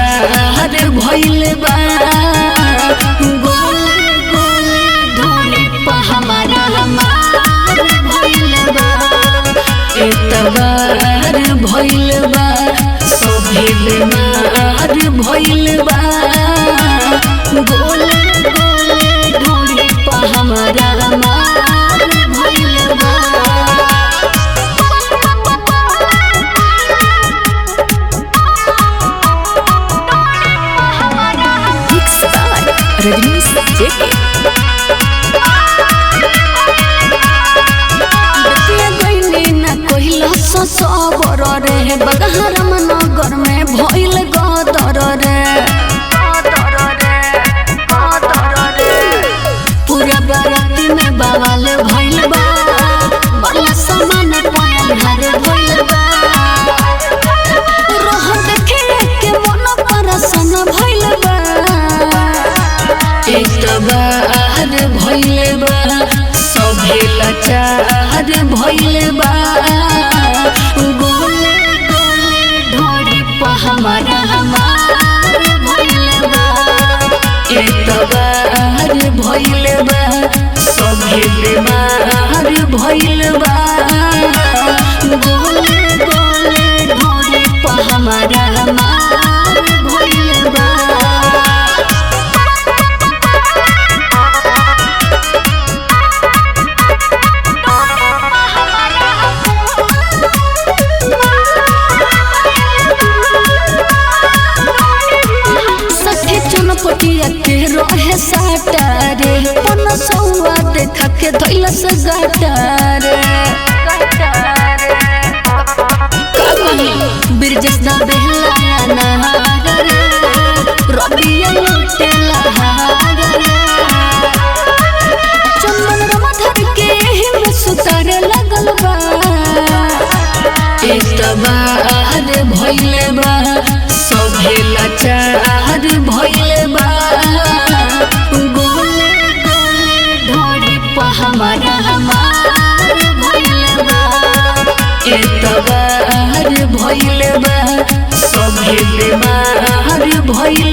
लाचार भइल बा गोले गोले ढोली पा हमारा हमार भइल बा एतबार भइल बा सभे बेमार भइल बा गोले गोले ढोली पा हमारा हमार भइल बा। रजनीश जेके सबर रे बगहरम नगर में भइल गदर रे पूरा बाराती में बवाल भइल बा बड़ा सामान पयार भइल बा रह देखे के मन परसन भइल बा एतबार भइल बा सभे लाचार भइल बा गोले गोले ढोली पा हमारा हमार भइल बा एतबार भइल बा सभे बेमार भइल बा गोले गोले ढोली पा हमारा हमार भइल बा। पटिया के रहे साटारे पन सौआ देखा के धैल से गाटारे बिरजस दा बेहलाया नहार रे रबिया लुटे लहार रे चंदन रमधर के हिम सुतारे लगल बा एतबार भइल बा सभे लाचार भइल बा गोले गोले ढोली पा हमारा हमार भइल बा एतबार भइल बा सभे बेमार भइल